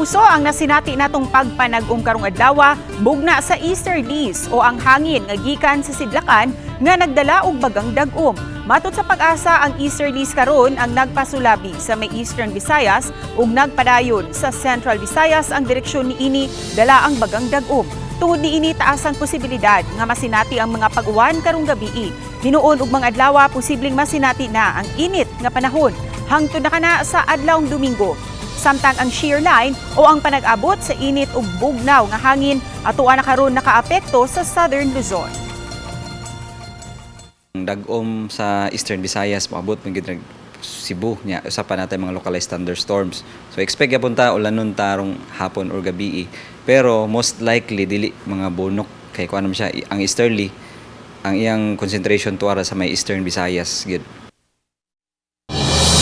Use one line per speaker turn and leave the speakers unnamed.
Puso ang nasinati natong pagpanag-um karong adlaw, bugna sa easterlies o ang hangin nga gikan sa sidlakan nga nagdala og bagang dag-um. Matod sa pag-asa, ang easterlies karon ang nagpasulabi sa may Eastern Visayas ug nagpadayon sa Central Visayas ang direksyon niini dala ang bagang dag-um. Tungod niini taas ang posibilidad nga masinati ang mga pag-uwan karong gabii. Hinuon ug mga adlaw posibleng masinati na ang init nga panahon hangtod na kana sa adlawng Domingo. Samtang ang shear line o ang panag-abot sa init ug bugnaw nga hangin atuan na karon nakaapekto sa Southern Luzon.
Dag-om sa Eastern Visayas moabot man gid Cebu nya usa pa natay mga localized thunderstorms. So expect gyapon ta ulanon tarong hapon or gabi. Pero most likely dili mga bonok kay kuan siya ang easterly ang iyang concentration tuara sa may Eastern Visayas gid.